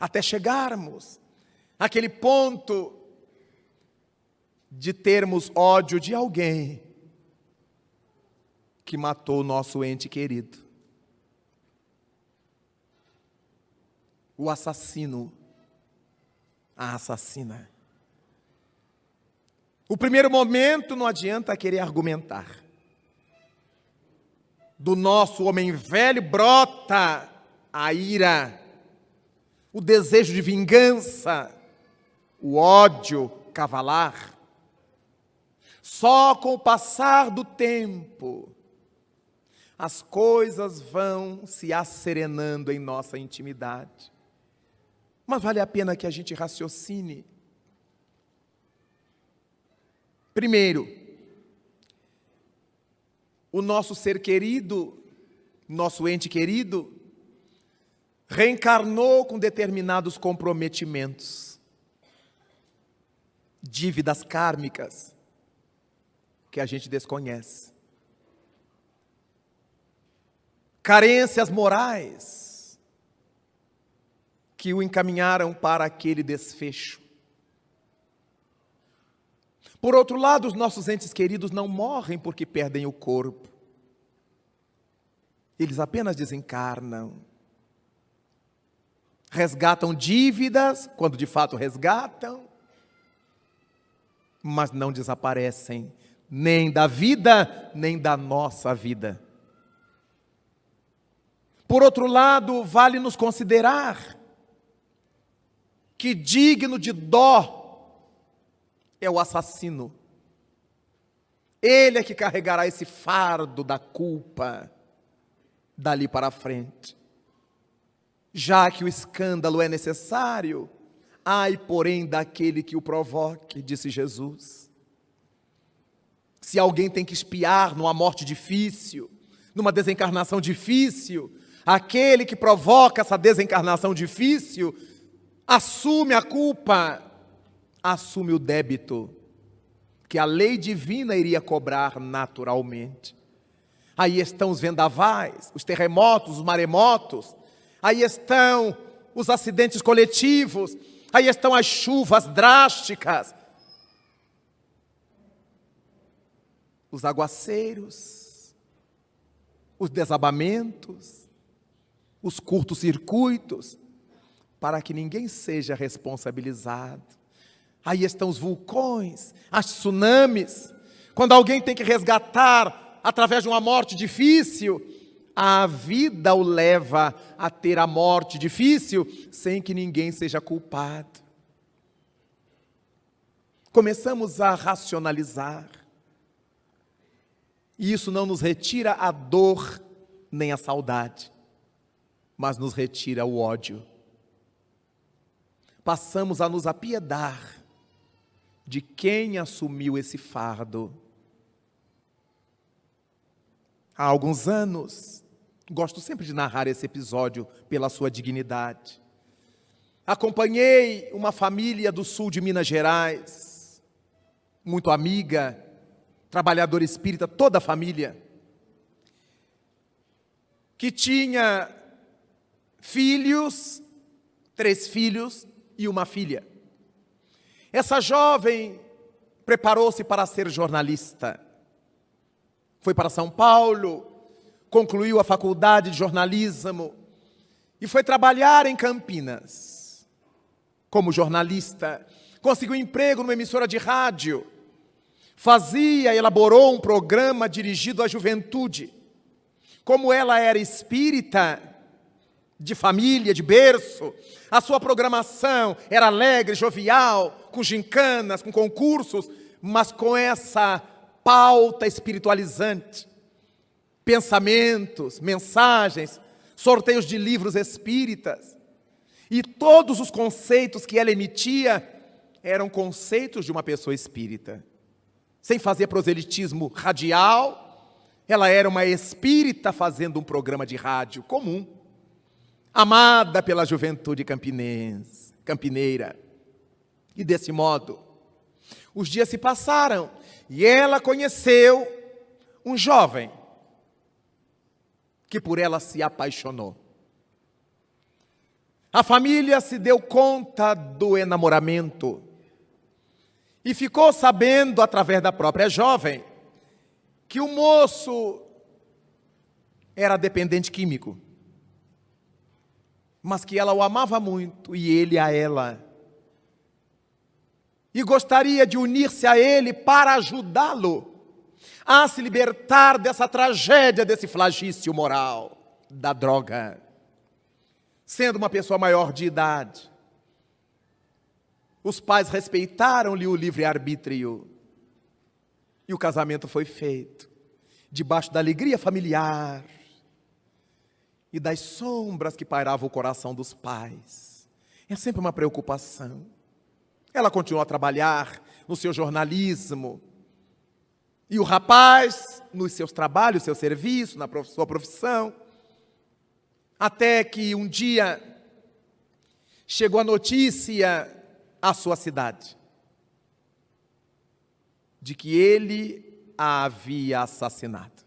até chegarmos àquele ponto de termos ódio de alguém que matou o nosso ente querido. O assassino, a assassina. O primeiro momento não adianta querer argumentar. Do nosso homem velho brota a ira, o desejo de vingança, o ódio cavalar. Só com o passar do tempo, as coisas vão se asserenando em nossa intimidade. Mas vale a pena que a gente raciocine. Primeiro, o nosso ser querido, nosso ente querido, reencarnou com determinados comprometimentos, dívidas kármicas, que a gente desconhece, carências morais, que o encaminharam para aquele desfecho. Por outro lado, os nossos entes queridos não morrem porque perdem o corpo. Eles apenas desencarnam. Resgatam dívidas, quando de fato resgatam, mas não desaparecem, nem da vida, nem da nossa vida. Por outro lado, vale nos considerar que digno de dó é o assassino. Ele é que carregará esse fardo da culpa dali para frente. Já que o escândalo é necessário, ai, porém, daquele que o provoque, disse Jesus. Se alguém tem que expiar numa morte difícil, numa desencarnação difícil, aquele que provoca essa desencarnação difícil, assume a culpa, assume o débito, que a lei divina iria cobrar naturalmente. Aí estão os vendavais, os terremotos, os maremotos, aí estão os acidentes coletivos, aí estão as chuvas drásticas, os aguaceiros, os desabamentos, os curtos-circuitos, para que ninguém seja responsabilizado. Aí estão os vulcões, as tsunamis. Quando alguém tem que resgatar através de uma morte difícil, a vida o leva a ter a morte difícil sem que ninguém seja culpado. Começamos a racionalizar. E isso não nos retira a dor nem a saudade, mas nos retira o ódio. Passamos a nos apiedar de quem assumiu esse fardo. Há alguns anos, gosto sempre de narrar esse episódio pela sua dignidade. Acompanhei uma família do sul de Minas Gerais, muito amiga, trabalhadora espírita, toda a família, que tinha filhos, 3 filhos e uma filha. Essa jovem preparou-se para ser jornalista. Foi para São Paulo, concluiu a faculdade de jornalismo e foi trabalhar em Campinas como jornalista. Conseguiu emprego numa emissora de rádio. Elaborou um programa dirigido à juventude. Como ela era espírita, de família, de berço, a sua programação era alegre, jovial, com gincanas, com concursos, mas com essa pauta espiritualizante. Pensamentos, mensagens, sorteios de livros espíritas. E todos os conceitos que ela emitia eram conceitos de uma pessoa espírita. Sem fazer proselitismo radial, ela era uma espírita fazendo um programa de rádio comum, amada pela juventude campineira. E desse modo, os dias se passaram e ela conheceu um jovem que por ela se apaixonou. A família se deu conta do enamoramento e ficou sabendo, através da própria jovem, que o moço era dependente químico, mas que ela o amava muito e ele a ela, e gostaria de unir-se a ele para ajudá-lo a se libertar dessa tragédia, desse flagício moral, da droga. Sendo uma pessoa maior de idade, os pais respeitaram-lhe o livre-arbítrio e o casamento foi feito debaixo da alegria familiar e das sombras que pairavam o coração dos pais. É sempre uma preocupação. Ela continuou a trabalhar no seu jornalismo e o rapaz nos seus trabalhos, seu serviço, na sua profissão, até que um dia chegou a notícia à sua cidade de que ele a havia assassinado.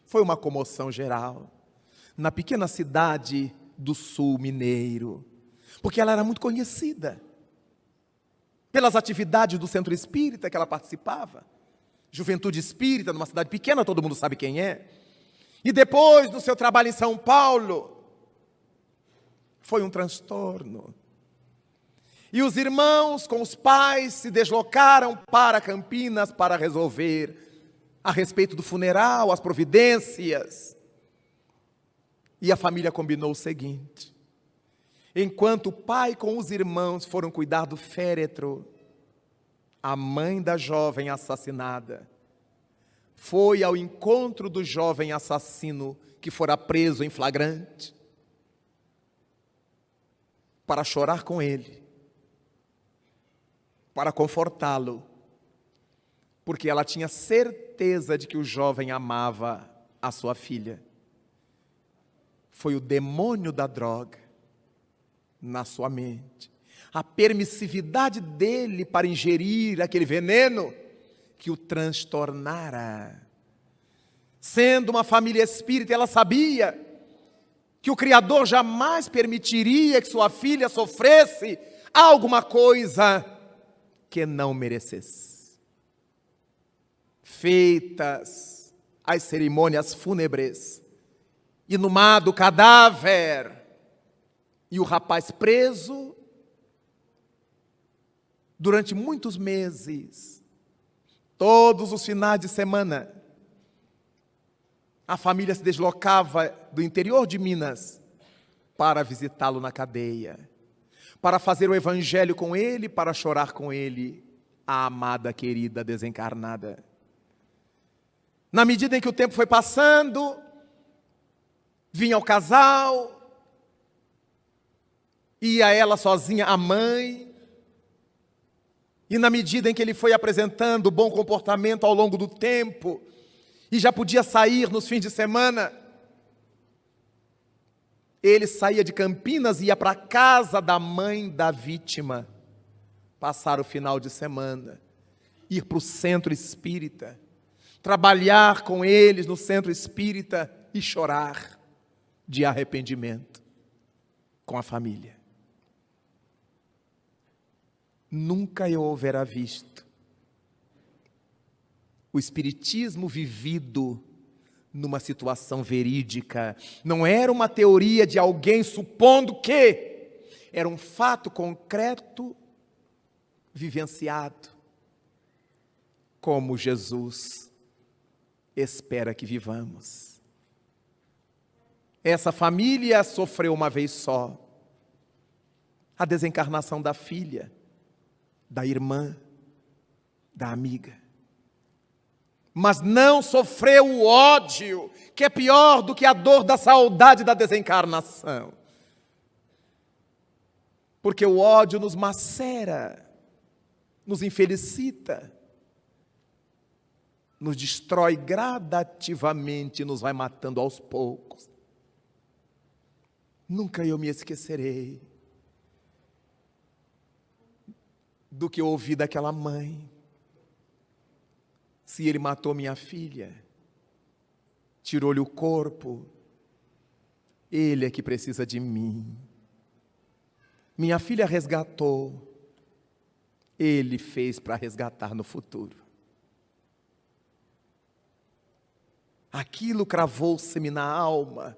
Foi uma comoção geral na pequena cidade do sul mineiro, porque ela era muito conhecida pelas atividades do centro espírita que ela participava. Juventude espírita, numa cidade pequena, todo mundo sabe quem é. E depois do seu trabalho em São Paulo, foi um transtorno. E os irmãos com os pais se deslocaram para Campinas para resolver a respeito do funeral, as providências. E a família combinou o seguinte: enquanto o pai com os irmãos foram cuidar do féretro, a mãe da jovem assassinada foi ao encontro do jovem assassino que fora preso em flagrante para chorar com ele, para confortá-lo, porque ela tinha certeza de que o jovem amava a sua filha. Foi o demônio da droga na sua mente, a permissividade dele para ingerir aquele veneno que o transtornara. Sendo uma família espírita, ela sabia que o Criador jamais permitiria que sua filha sofresse alguma coisa que não merecesse. Feitas as cerimônias fúnebres, inumado o cadáver e o rapaz preso, durante muitos meses, todos os finais de semana, a família se deslocava do interior de Minas para visitá-lo na cadeia, para fazer o evangelho com ele, para chorar com ele, a amada querida desencarnada. Na medida em que o tempo foi passando, vinha o casal, ia ela sozinha, a mãe, e na medida em que ele foi apresentando bom comportamento ao longo do tempo, e já podia sair nos fins de semana, ele saía de Campinas e ia para a casa da mãe da vítima, passar o final de semana, ir para o centro espírita, trabalhar com eles no centro espírita e chorar de arrependimento com a família. Nunca eu houvera visto o espiritismo vivido numa situação verídica. Não era uma teoria de alguém supondo que, era um fato concreto, vivenciado, como Jesus espera que vivamos. Essa família sofreu uma vez só a desencarnação da filha, da irmã, da amiga. Mas não sofreu o ódio, que é pior do que a dor da saudade da desencarnação. Porque o ódio nos macera, nos infelicita, nos destrói gradativamente, nos vai matando aos poucos. Nunca eu me esquecerei do que eu ouvi daquela mãe. Se ele matou minha filha, tirou-lhe o corpo, Ele é que precisa de mim. Minha filha resgatou, Ele fez para resgatar no futuro. Aquilo cravou-se-me na alma,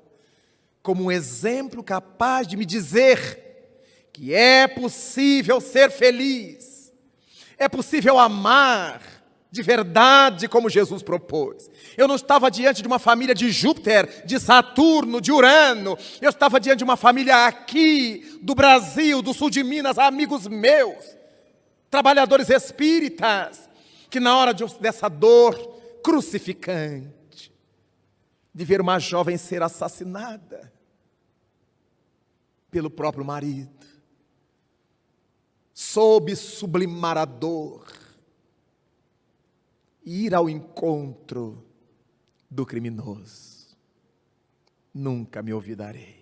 como um exemplo capaz de me dizer que é possível ser feliz, é possível amar de verdade como Jesus propôs. Eu não estava diante de uma família de Júpiter, de Saturno, de Urano. Eu estava diante de uma família aqui, do Brasil, do sul de Minas, amigos meus, trabalhadores espíritas, que na hora dessa dor crucificante, de ver uma jovem ser assassinada pelo próprio marido, soube sublimar a dor, e ir ao encontro do criminoso. Nunca me olvidarei.